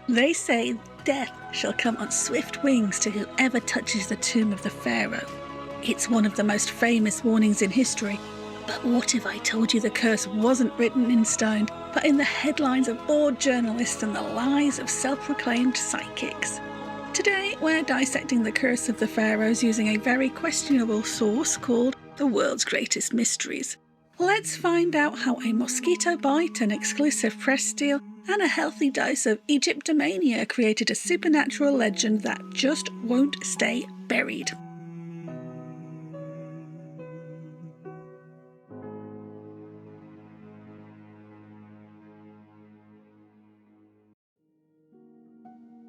They say death shall come on swift wings to whoever touches the tomb of the pharaoh. It's one of the most famous warnings in history. But what if I told you the curse wasn't written in stone, but in the headlines of bored journalists and the lies of self-proclaimed psychics? Today we're dissecting the curse of the pharaohs using a very questionable source called The World's Greatest Mysteries. Let's find out how a mosquito bite, an exclusive press deal, and a healthy dose of Egyptomania created a supernatural legend that just won't stay buried.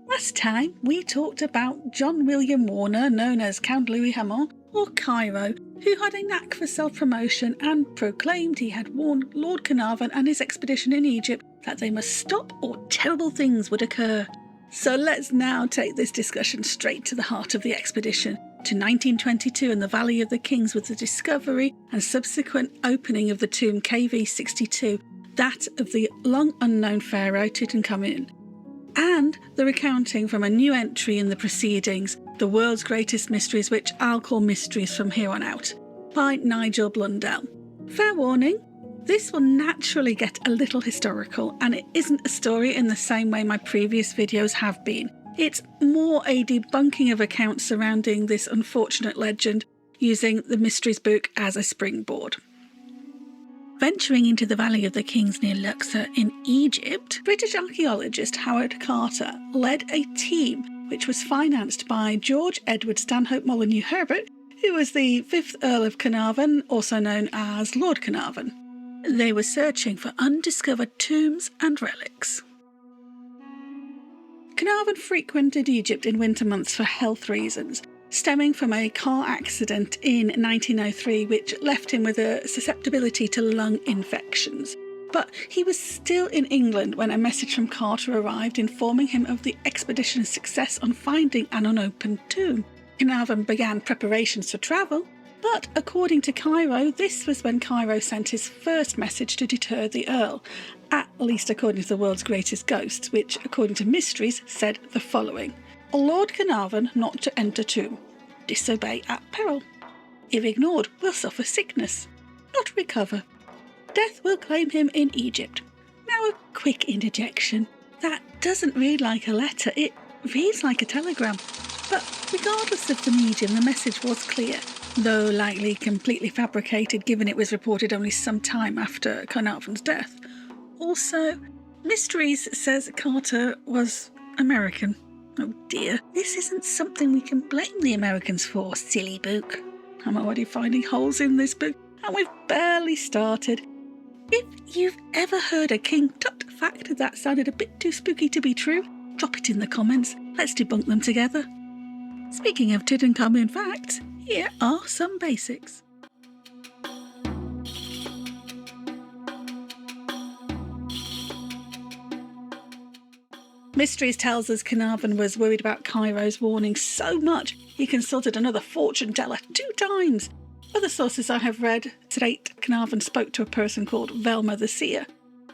Last time we talked about John William Warner, known as Count Louis Hamon, or Cairo, who had a knack for self-promotion and proclaimed he had warned Lord Carnarvon and his expedition in Egypt that they must stop or terrible things would occur. So let's now take this discussion straight to the heart of the expedition, to 1922 in the Valley of the Kings, with the discovery and subsequent opening of the tomb KV62, that of the long unknown pharaoh Tutankhamun, and the recounting from a new entry in the proceedings, The World's Greatest Mysteries, which I'll call Mysteries from here on out, by Nigel Blundell. Fair warning, this will naturally get a little historical, and it isn't a story in the same way my previous videos have been. It's more a debunking of accounts surrounding this unfortunate legend, using the Mysteries book as a springboard. Venturing into the Valley of the Kings near Luxor in Egypt, British archaeologist Howard Carter led a team which was financed by George Edward Stanhope Molyneux Herbert, who was the 5th Earl of Carnarvon, also known as Lord Carnarvon. They were searching for undiscovered tombs and relics. Carnarvon frequented Egypt in winter months for health reasons, stemming from a car accident in 1903 which left him with a susceptibility to lung infections. But he was still in England when a message from Carter arrived informing him of the expedition's success on finding an unopened tomb. Carnarvon began preparations for travel, but according to Cairo, this was when Cairo sent his first message to deter the Earl, at least according to the world's greatest ghost, which, according to Mysteries, said the following: Lord Carnarvon not to enter tomb. Disobey at peril. If ignored, will suffer sickness. Not recover. Death will claim him in Egypt. Now a quick interjection. That doesn't read like a letter, it reads like a telegram. But regardless of the medium, the message was clear, though likely completely fabricated given it was reported only some time after Carnarvon's death. Also, Mysteries says Carter was American. Oh dear, this isn't something we can blame the Americans for, silly book. I'm already finding holes in this book, and we've barely started. If you've ever heard a King Tut fact that sounded a bit too spooky to be true, drop it in the comments. Let's debunk them together. Speaking of Tutankhamun facts, here are some basics. Mysteries tells us Carnarvon was worried about Cairo's warning so much he consulted another fortune teller 2 times. Other sources I have read state Carnarvon spoke to a person called Velma the Seer.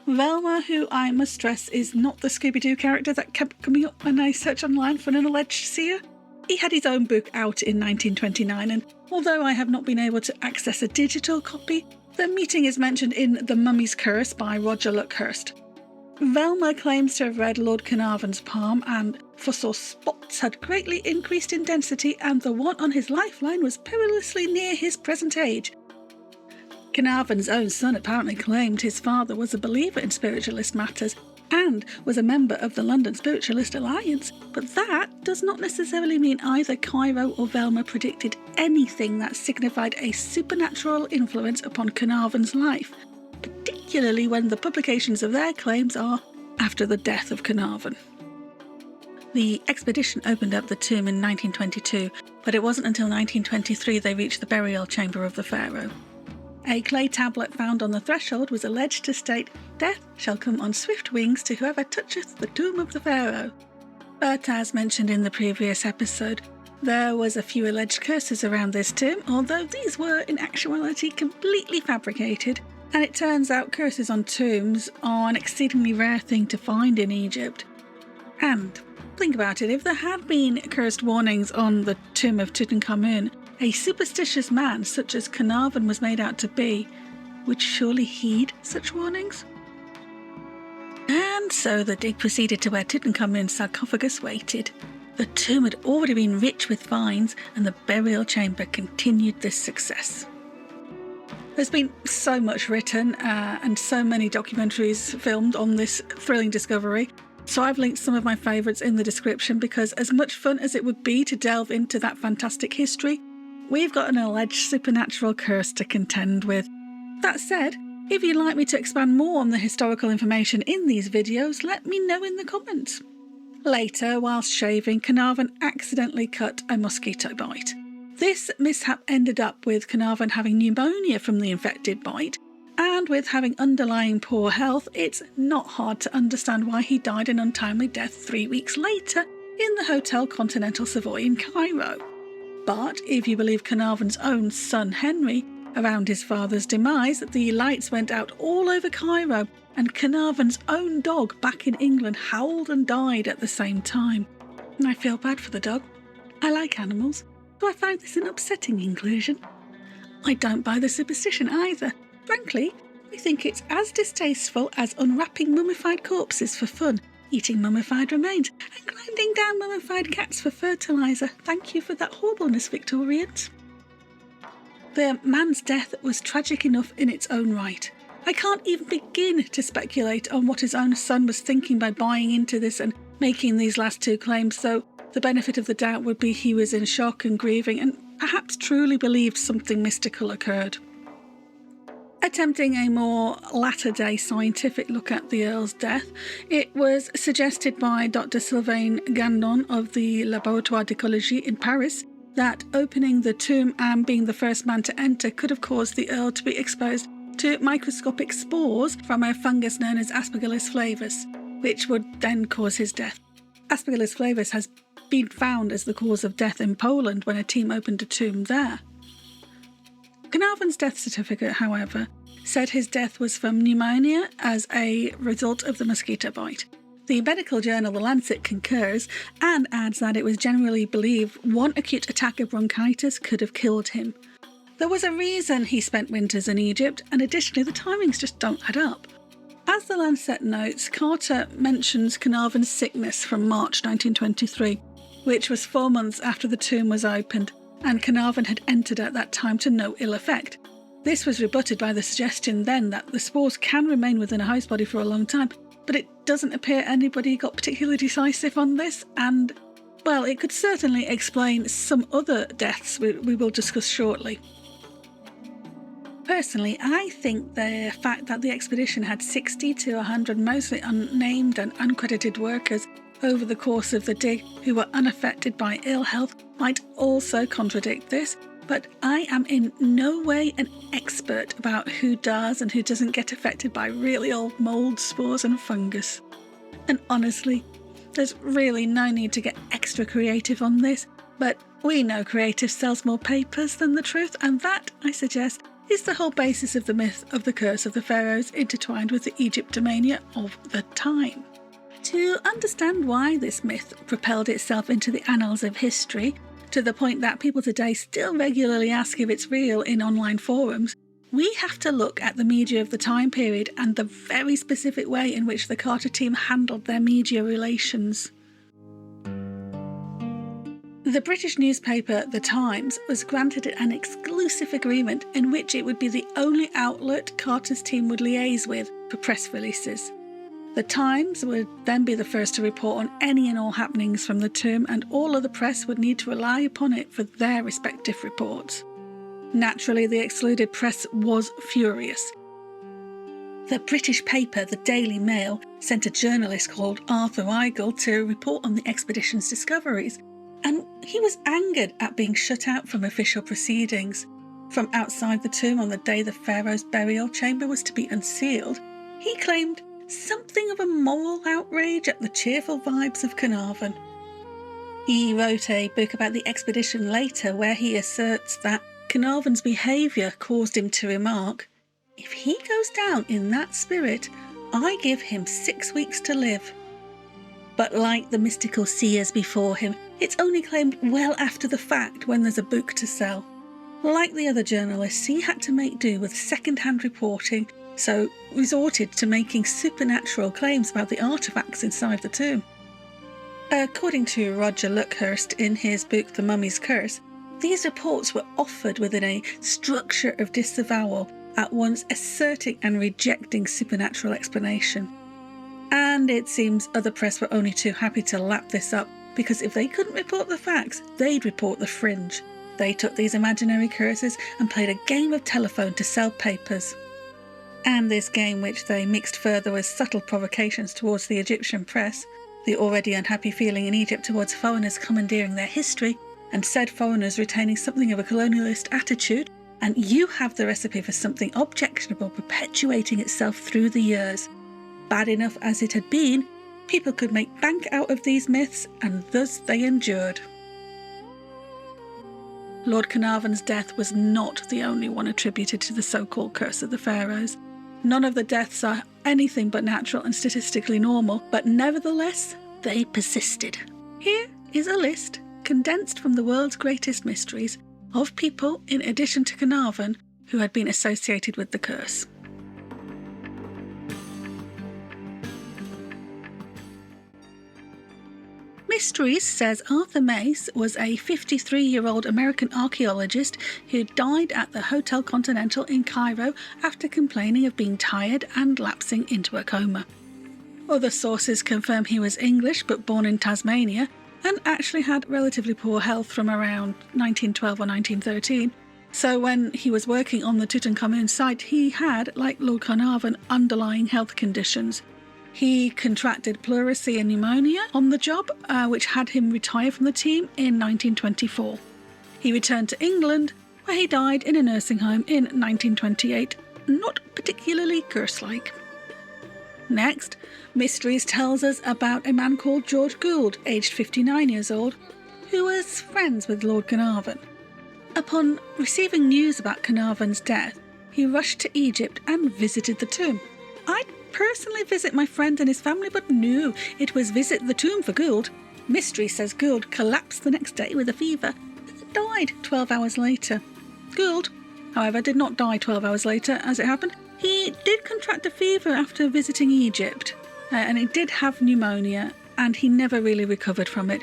Velma, who I must stress is not the Scooby-Doo character that kept coming up when I searched online for an alleged seer. He had his own book out in 1929, and although I have not been able to access a digital copy, the meeting is mentioned in The Mummy's Curse by Roger Luckhurst. Velma claims to have read Lord Carnarvon's palm and foresaw spots had greatly increased in density and the one on his lifeline was perilously near his present age. Carnarvon's own son apparently claimed his father was a believer in spiritualist matters and was a member of the London Spiritualist Alliance, but that does not necessarily mean either Cairo or Velma predicted anything that signified a supernatural influence upon Carnarvon's life, particularly when the publications of their claims are after the death of Carnarvon. The expedition opened up the tomb in 1922, but it wasn't until 1923 they reached the burial chamber of the pharaoh. A clay tablet found on the threshold was alleged to state, "Death shall come on swift wings to whoever toucheth the tomb of the pharaoh." But as mentioned in the previous episode, there was a few alleged curses around this tomb, although these were in actuality completely fabricated, and it turns out curses on tombs are an exceedingly rare thing to find in Egypt. And think about it, if there had been cursed warnings on the tomb of Tutankhamun, a superstitious man such as Carnarvon was made out to be would surely heed such warnings. And so the dig proceeded to where Tutankhamun's sarcophagus waited. The tomb had already been rich with finds, and the burial chamber continued this success. There's been so much written and so many documentaries filmed on this thrilling discovery, so I've linked some of my favourites in the description because as much fun as it would be to delve into that fantastic history, we've got an alleged supernatural curse to contend with. That said, if you'd like me to expand more on the historical information in these videos, let me know in the comments. Later, whilst shaving, Carnarvon accidentally cut a mosquito bite. This mishap ended up with Carnarvon having pneumonia from the infected bite, and with having underlying poor health, it's not hard to understand why he died an untimely death 3 weeks later in the Hotel Continental Savoy in Cairo. But if you believe Carnarvon's own son Henry, around his father's demise, the lights went out all over Cairo, and Carnarvon's own dog back in England howled and died at the same time. And I feel bad for the dog. I like animals, so I find this an upsetting conclusion. I don't buy the superstition either. Frankly, I think it's as distasteful as unwrapping mummified corpses for fun, eating mummified remains, and grinding down mummified cats for fertiliser. Thank you for that horribleness, Victorians. The man's death was tragic enough in its own right. I can't even begin to speculate on what his own son was thinking by buying into this and making these last two claims, though the benefit of the doubt would be he was in shock and grieving and perhaps truly believed something mystical occurred. Attempting a more latter-day scientific look at the Earl's death, it was suggested by Dr. Sylvain Gandon of the Laboratoire d'Ecologie in Paris that opening the tomb and being the first man to enter could have caused the Earl to be exposed to microscopic spores from a fungus known as Aspergillus flavus, which would then cause his death. Aspergillus flavus has been found as the cause of death in Poland when a team opened a tomb there. Carnarvon's death certificate, however, said his death was from pneumonia as a result of the mosquito bite. The medical journal The Lancet concurs and adds that it was generally believed one acute attack of bronchitis could have killed him. There was a reason he spent winters in Egypt, and additionally the timings just don't add up. As The Lancet notes, Carter mentions Carnarvon's sickness from March 1923, which was 4 months after the tomb was opened, and Carnarvon had entered at that time to no ill effect. This was rebutted by the suggestion then that the spores can remain within a host body for a long time, but it doesn't appear anybody got particularly decisive on this, and, well, it could certainly explain some other deaths we will discuss shortly. Personally, I think the fact that the expedition had 60 to 100 mostly unnamed and uncredited workers over the course of the dig who were unaffected by ill health might also contradict this, but I am in no way an expert about who does and who doesn't get affected by really old mould, spores and fungus. And honestly, there's really no need to get extra creative on this, but we know creative sells more papers than the truth, and that, I suggest, is the whole basis of the myth of the curse of the pharaohs intertwined with the Egyptomania of the time. To understand why this myth propelled itself into the annals of history, to the point that people today still regularly ask if it's real in online forums, we have to look at the media of the time period and the very specific way in which the Carter team handled their media relations. The British newspaper The Times was granted an exclusive agreement in which it would be the only outlet Carter's team would liaise with for press releases. The Times would then be the first to report on any and all happenings from the tomb, and all other press would need to rely upon it for their respective reports. Naturally, the excluded press was furious. The British paper, the Daily Mail, sent a journalist called Arthur Weigel to report on the expedition's discoveries, and he was angered at being shut out from official proceedings. From outside the tomb on the day the pharaoh's burial chamber was to be unsealed, he claimed something of a moral outrage at the cheerful vibes of Carnarvon. He wrote a book about the expedition later where he asserts that Carnarvon's behaviour caused him to remark, "If he goes down in that spirit, I give him 6 weeks to live." But like the mystical seers before him, it's only claimed well after the fact when there's a book to sell. Like the other journalists, he had to make do with second-hand reporting, so resorted to making supernatural claims about the artefacts inside the tomb. According to Roger Luckhurst in his book The Mummy's Curse, these reports were offered within a structure of disavowal, at once asserting and rejecting supernatural explanation. And it seems other press were only too happy to lap this up, because if they couldn't report the facts, they'd report the fringe. They took these imaginary curses and played a game of telephone to sell papers. And this game, which they mixed further with subtle provocations towards the Egyptian press, the already unhappy feeling in Egypt towards foreigners commandeering their history, and said foreigners retaining something of a colonialist attitude, and you have the recipe for something objectionable perpetuating itself through the years. Bad enough as it had been, people could make bank out of these myths, and thus they endured. Lord Carnarvon's death was not the only one attributed to the so-called Curse of the Pharaohs. None of the deaths are anything but natural and statistically normal, but nevertheless, they persisted. Here is a list, condensed from the world's greatest mysteries, of people, in addition to Carnarvon, who had been associated with the curse. Mysteries says Arthur Mace was a 53-year-old American archaeologist who died at the Hotel Continental in Cairo after complaining of being tired and lapsing into a coma. Other sources confirm he was English but born in Tasmania and actually had relatively poor health from around 1912 or 1913, so when he was working on the Tutankhamun site he had, like Lord Carnarvon, underlying health conditions. He contracted pleurisy and pneumonia on the job, which had him retire from the team in 1924. He returned to England, where he died in a nursing home in 1928, not particularly curse-like. Next, Mysteries tells us about a man called George Gould, aged 59 years old, who was friends with Lord Carnarvon. Upon receiving news about Carnarvon's death, he rushed to Egypt and visited the tomb. I'd personally visit my friend and his family, but no, it was visit the tomb for Gould. Mystery says Gould collapsed the next day with a fever and died 12 hours later. Gould, however, did not die 12 hours later, as it happened. He did contract a fever after visiting Egypt, and he did have pneumonia, and he never really recovered from it.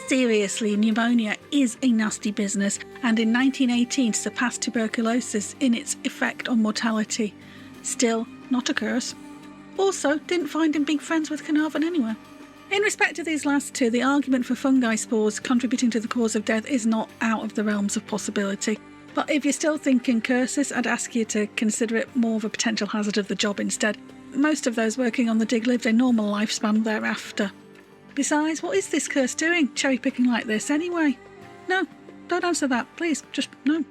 Seriously, pneumonia is a nasty business, and in 1918 surpassed tuberculosis in its effect on mortality. Still, not a curse. Also, didn't find him being friends with Carnarvon anywhere. In respect to these last two, the argument for fungi spores contributing to the cause of death is not out of the realms of possibility. But if you're still thinking curses, I'd ask you to consider it more of a potential hazard of the job instead. Most of those working on the dig lived a normal lifespan thereafter. Besides, what is this curse doing, cherry-picking like this anyway? No, don't answer that, please, just no.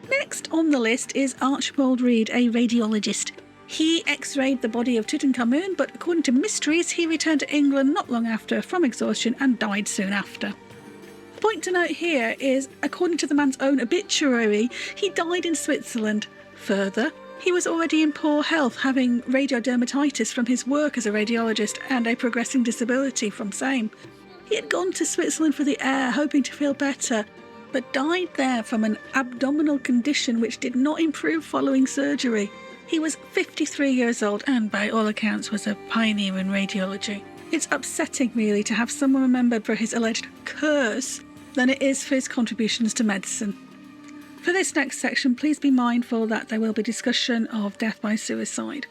Next on the list is Archibald Reed, a radiologist. He x-rayed the body of Tutankhamun, but according to Mysteries, he returned to England not long after from exhaustion and died soon after. The point to note here is, according to the man's own obituary, he died in Switzerland. Further, he was already in poor health, having radiodermatitis from his work as a radiologist and a progressing disability from same. He had gone to Switzerland for the air, hoping to feel better, but died there from an abdominal condition which did not improve following surgery. He was 53 years old and, by all accounts, was a pioneer in radiology. It's upsetting, really, to have someone remembered for his alleged curse than it is for his contributions to medicine. For this next section, please be mindful that there will be discussion of death by suicide.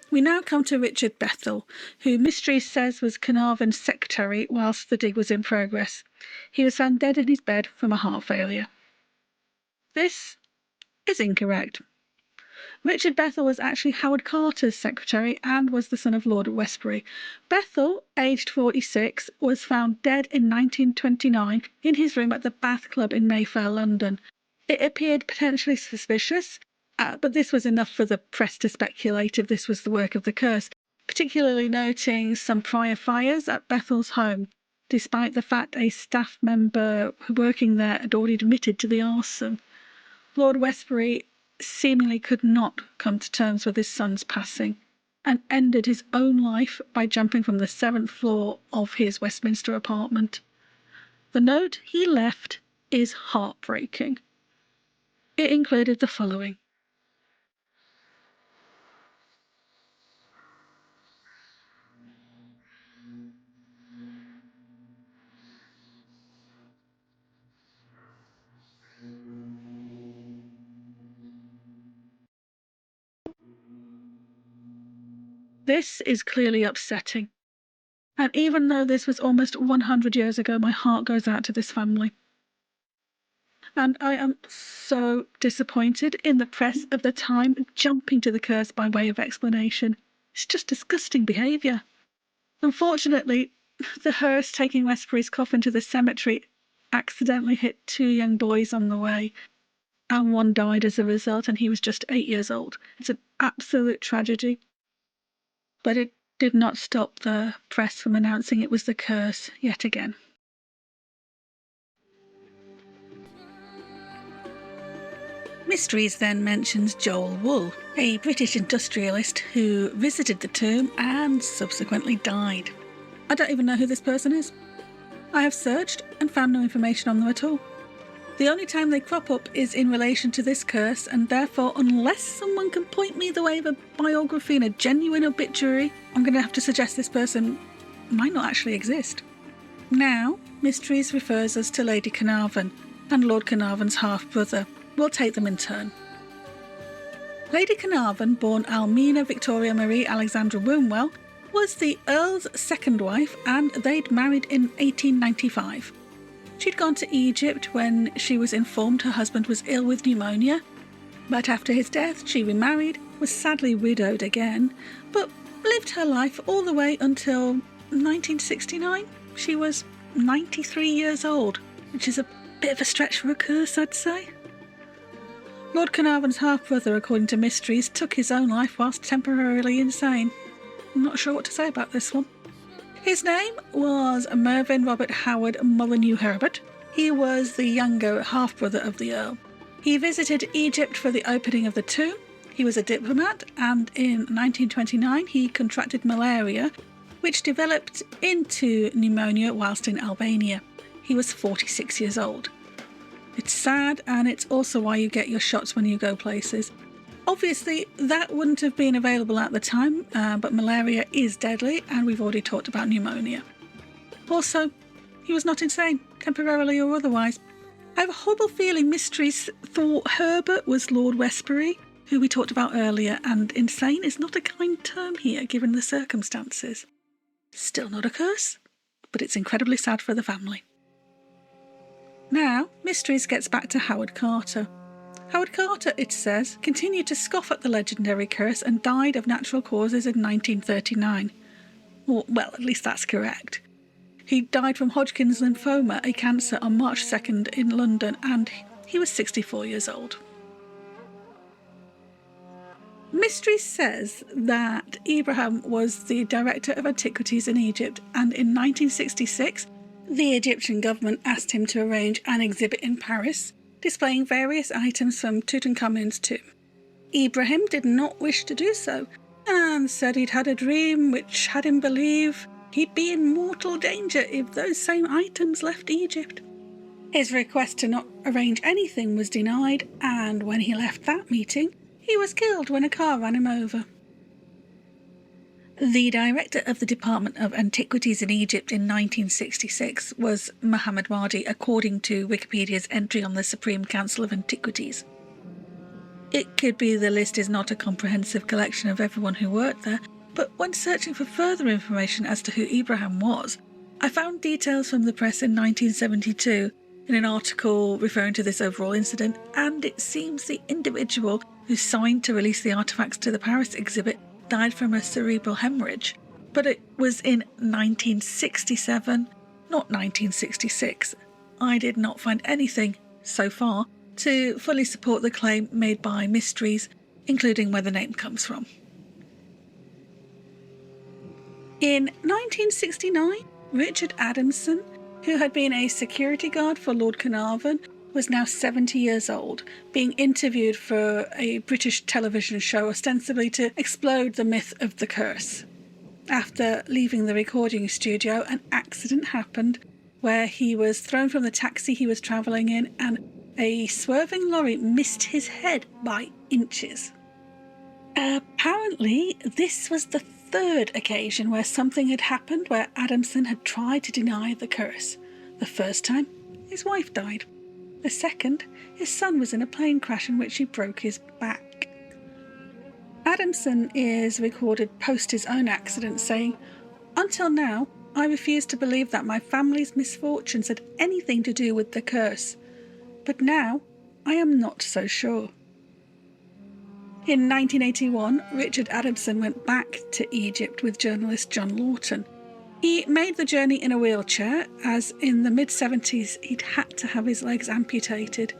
We now come to Richard Bethel, who Mystery says was Carnarvon's secretary whilst the dig was in progress. He was found dead in his bed from a heart failure. This is incorrect. Richard Bethel was actually Howard Carter's secretary and was the son of Lord Westbury. Bethel, aged 46, was found dead in 1929 in his room at the Bath Club in Mayfair, London. It appeared potentially suspicious, but this was enough for the press to speculate if this was the work of the curse, particularly noting some prior fires at Bethel's home, despite the fact a staff member working there had already admitted to the arson. Lord Westbury seemingly could not come to terms with his son's passing, and ended his own life by jumping from the 7th floor of his Westminster apartment. The note he left is heartbreaking. It included the following. This is clearly upsetting. And even though this was almost 100 years ago, my heart goes out to this family. And I am so disappointed in the press of the time jumping to the curse by way of explanation. It's just disgusting behaviour. Unfortunately, the hearse taking Westbury's coffin to the cemetery accidentally hit 2 young boys on the way, and one died as a result, and he was just 8 years old. It's an absolute tragedy. But it did not stop the press from announcing it was the curse yet again. Mysteries then mentions Joel Wool, a British industrialist who visited the tomb and subsequently died. I don't even know who this person is. I have searched and found no information on them at all. The only time they crop up is in relation to this curse, and therefore, unless someone can point me the way of a biography and a genuine obituary, I'm going to have to suggest this person might not actually exist. Now, Mysteries refers us to Lady Carnarvon and Lord Carnarvon's half-brother. We'll take them in turn. Lady Carnarvon, born Almina Victoria Marie Alexandra Wombwell, was the Earl's second wife, and they'd married in 1895. She'd gone to Egypt when she was informed her husband was ill with pneumonia, but after his death she remarried, was sadly widowed again, but lived her life all the way until 1969. She was 93 years old, which is a bit of a stretch for a curse, I'd say. Lord Carnarvon's half-brother, according to Mysteries, took his own life whilst temporarily insane. I'm not sure what to say about this one. His name was Mervyn Robert Howard Molyneux Herbert. He was the younger half-brother of the Earl. He visited Egypt for the opening of the tomb. He was a diplomat, and in 1929 he contracted malaria, which developed into pneumonia whilst in Albania. He was 46 years old. It's sad, and it's also why you get your shots when you go places. Obviously, that wouldn't have been available at the time, but malaria is deadly, and we've already talked about pneumonia. Also, he was not insane, temporarily or otherwise. I have a horrible feeling Mysteries thought Herbert was Lord Westbury, who we talked about earlier, and insane is not a kind term here, given the circumstances. Still not a curse, but it's incredibly sad for the family. Now, Mysteries gets back to Howard Carter. Howard Carter, it says, continued to scoff at the legendary curse and died of natural causes in 1939. Well, at least that's correct. He died from Hodgkin's lymphoma, a cancer, on March 2nd in London, and he was 64 years old. Mystery says that Ibrahim was the director of antiquities in Egypt, and in 1966, the Egyptian government asked him to arrange an exhibit in Paris, displaying various items from Tutankhamun's tomb. Ibrahim did not wish to do so, and said he'd had a dream which had him believe he'd be in mortal danger if those same items left Egypt. His request to not arrange anything was denied, and when he left that meeting, he was killed when a car ran him over. The director of the Department of Antiquities in Egypt in 1966 was Muhammad Mahdi, according to Wikipedia's entry on the Supreme Council of Antiquities. It could be the list is not a comprehensive collection of everyone who worked there, but when searching for further information as to who Ibrahim was, I found details from the press in 1972 in an article referring to this overall incident, and it seems the individual who signed to release the artefacts to the Paris exhibit died from a cerebral hemorrhage, but it was in 1967, not 1966. I did not find anything, so far, to fully support the claim made by Mysteries, including where the name comes from. In 1969, Richard Adamson, who had been a security guard for Lord Carnarvon, was now 70 years old, being interviewed for a British television show ostensibly to explode the myth of the curse. After leaving the recording studio, an accident happened where he was thrown from the taxi he was travelling in and a swerving lorry missed his head by inches. Apparently, this was the third occasion where something had happened where Adamson had tried to deny the curse. The first time, his wife died. The second, his son was in a plane crash in which he broke his back. Adamson is recorded post his own accident saying, "Until now, I refuse to believe that my family's misfortunes had anything to do with the curse. But now, I am not so sure." In 1981, Richard Adamson went back to Egypt with journalist John Lawton. He made the journey in a wheelchair, as in the mid-70s he'd had to have his legs amputated.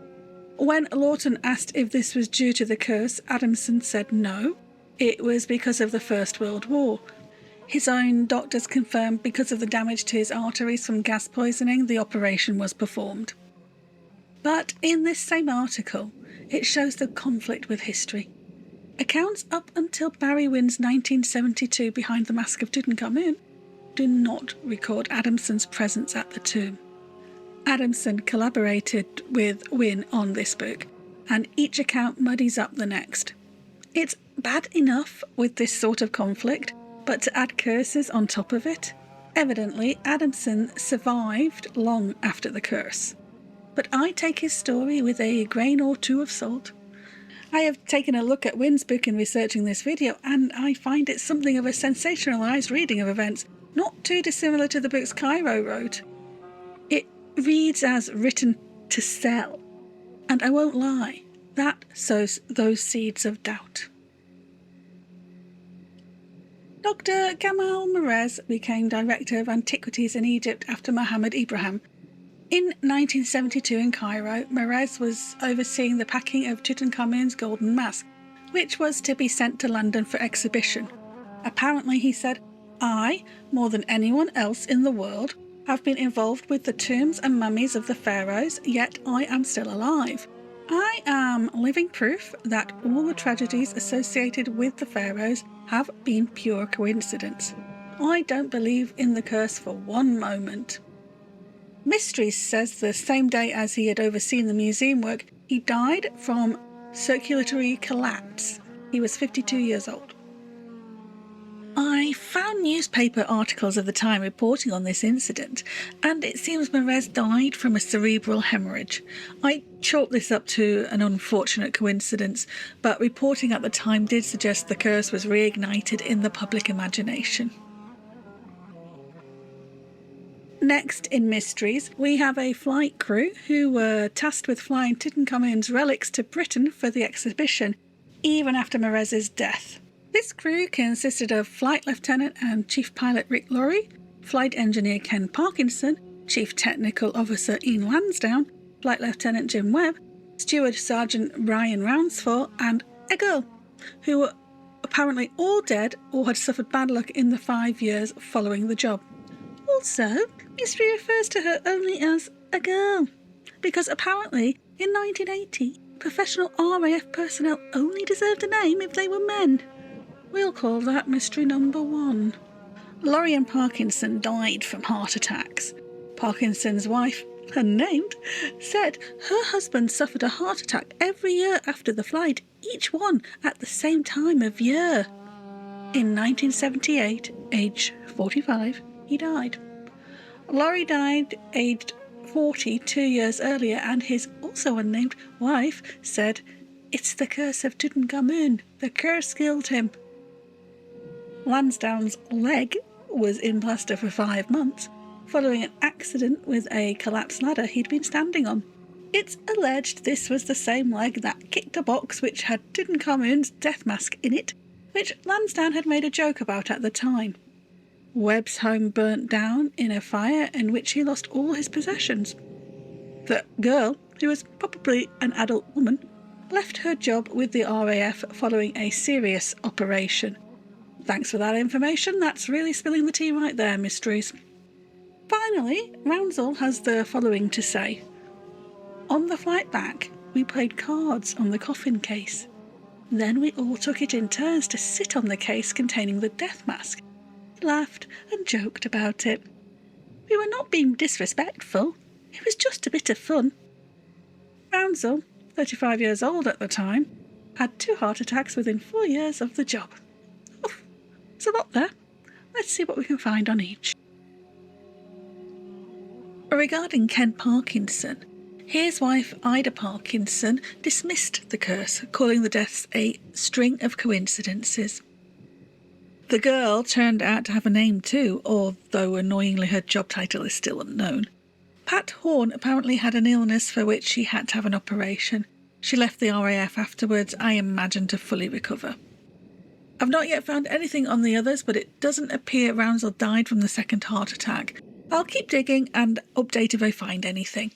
When Lawton asked if this was due to the curse, Adamson said no, it was because of the First World War. His own doctors confirmed because of the damage to his arteries from gas poisoning, the operation was performed. But in this same article, it shows the conflict with history. Accounts up until Barry Wynn's 1972 Behind the Mask of Tutankhamun do not record Adamson's presence at the tomb. Adamson collaborated with Wynn on this book, and each account muddies up the next. It's bad enough with this sort of conflict, but to add curses on top of it? Evidently, Adamson survived long after the curse. But I take his story with a grain or two of salt. I have taken a look at Wynn's book in researching this video, and I find it something of a sensationalised reading of events, not too dissimilar to the books Cairo wrote. It reads as written to sell, and I won't lie, that sows those seeds of doubt. Dr. Gamal Merez became Director of Antiquities in Egypt after Mohammed Ibrahim. In 1972 in Cairo, Merez was overseeing the packing of Tutankhamun's golden mask, which was to be sent to London for exhibition. Apparently, he said, "I, more than anyone else in the world, have been involved with the tombs and mummies of the pharaohs, yet I am still alive. I am living proof that all the tragedies associated with the pharaohs have been pure coincidence. I don't believe in the curse for one moment." Mysteries says the same day as he had overseen the museum work, he died from circulatory collapse. He was 52 years old. I found newspaper articles of the time reporting on this incident, and it seems Merez died from a cerebral hemorrhage. I chalk this up to an unfortunate coincidence, but reporting at the time did suggest the curse was reignited in the public imagination. Next in mysteries, we have a flight crew who were tasked with flying Tutankhamun's relics to Britain for the exhibition, even after Merez's death. This crew consisted of Flight Lieutenant and Chief Pilot Rick Lorry, Flight Engineer Ken Parkinson, Chief Technical Officer Ian Lansdowne, Flight Lieutenant Jim Webb, Steward Sergeant Brian Rounsford, and a girl, who were apparently all dead or had suffered bad luck in the 5 years following the job. Also, history refers to her only as a girl, because apparently, in 1980, professional RAF personnel only deserved a name if they were men. We'll call that mystery number 1. Lorry and Parkinson died from heart attacks. Parkinson's wife, unnamed, said her husband suffered a heart attack every year after the flight, each one at the same time of year. In 1978, age 45, he died. Lorry died aged 40 2 years earlier, and his also unnamed wife said, "It's the curse of Tutankhamun. The curse killed him." Lansdowne's leg was in plaster for 5 months, following an accident with a collapsed ladder he'd been standing on. It's alleged this was the same leg that kicked a box which had Tutankhamun's death mask in it, which Lansdowne had made a joke about at the time. Webb's home burnt down in a fire in which he lost all his possessions. The girl, who was probably an adult woman, left her job with the RAF following a serious operation. Thanks for that information, that's really spilling the tea right there, mysteries. Finally, Rounsel has the following to say. On the flight back, we played cards on the coffin case. Then we all took it in turns to sit on the case containing the death mask, laughed and joked about it. We were not being disrespectful, it was just a bit of fun. Ransel, 35 years old at the time, had 2 heart attacks within 4 years of the job. Oof, there's a lot there. Let's see what we can find on each. Regarding Ken Parkinson, his wife Ida Parkinson dismissed the curse, calling the deaths a string of coincidences. The girl turned out to have a name too, although annoyingly her job title is still unknown. Pat Horn apparently had an illness for which she had to have an operation. She left the RAF afterwards, I imagine, to fully recover. I've not yet found anything on the others, but it doesn't appear Ransel died from the second heart attack. I'll keep digging and update if I find anything.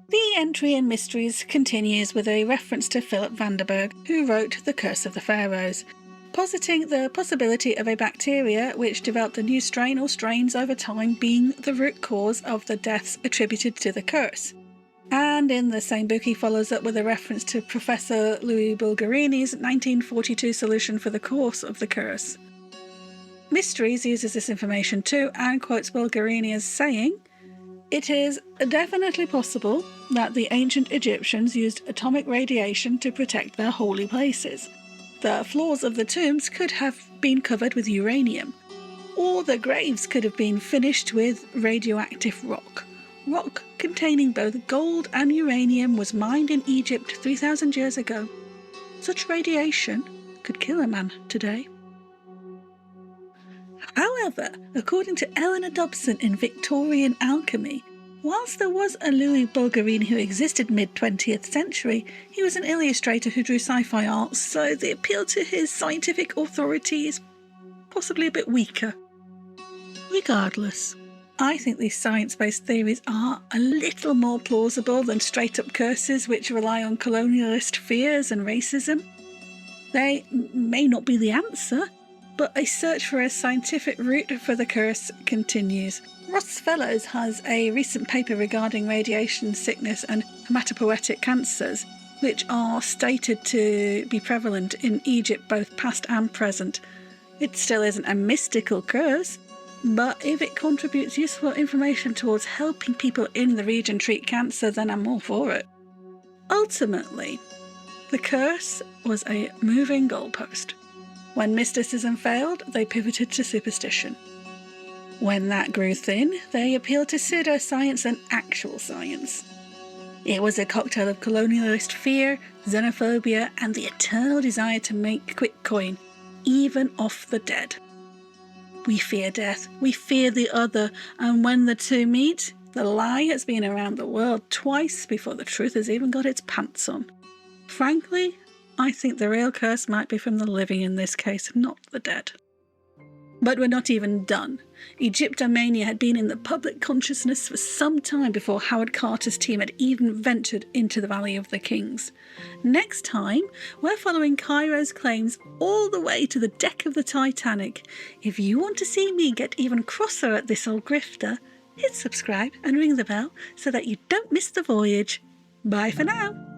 The entry in Mysteries continues with a reference to Philip Vanderberg, who wrote The Curse of the Pharaohs, positing the possibility of a bacteria which developed a new strain or strains over time being the root cause of the deaths attributed to the curse. And in the same book he follows up with a reference to Professor Louis Bulgarini's 1942 solution for the cause of the curse. Mysteries uses this information too and quotes Bulgarini as saying, "It is definitely possible that the ancient Egyptians used atomic radiation to protect their holy places. The floors of the tombs could have been covered with uranium, or the graves could have been finished with radioactive rock. Rock containing both gold and uranium was mined in Egypt 3,000 years ago. Such radiation could kill a man today." However, according to Eleanor Dobson in Victorian Alchemy, whilst there was a Louis Bulgarini who existed mid-20th century, he was an illustrator who drew sci-fi art, so the appeal to his scientific authority is possibly a bit weaker. Regardless, I think these science-based theories are a little more plausible than straight-up curses which rely on colonialist fears and racism. They may not be the answer, but a search for a scientific root for the curse continues. Ross Fellows has a recent paper regarding radiation sickness and hematopoietic cancers, which are stated to be prevalent in Egypt both past and present. It still isn't a mystical curse, but if it contributes useful information towards helping people in the region treat cancer, then I'm all for it. Ultimately, the curse was a moving goalpost. When mysticism failed, they pivoted to superstition. When that grew thin, they appealed to pseudoscience and actual science. It was a cocktail of colonialist fear, xenophobia, and the eternal desire to make quick coin, even off the dead. We fear death, we fear the other, and when the two meet, the lie has been around the world twice before the truth has even got its pants on. Frankly, I think the real curse might be from the living in this case, not the dead. But we're not even done. Egyptomania had been in the public consciousness for some time before Howard Carter's team had even ventured into the Valley of the Kings. Next time, we're following Cairo's claims all the way to the deck of the Titanic. If you want to see me get even crosser at this old grifter, hit subscribe and ring the bell so that you don't miss the voyage. Bye for now.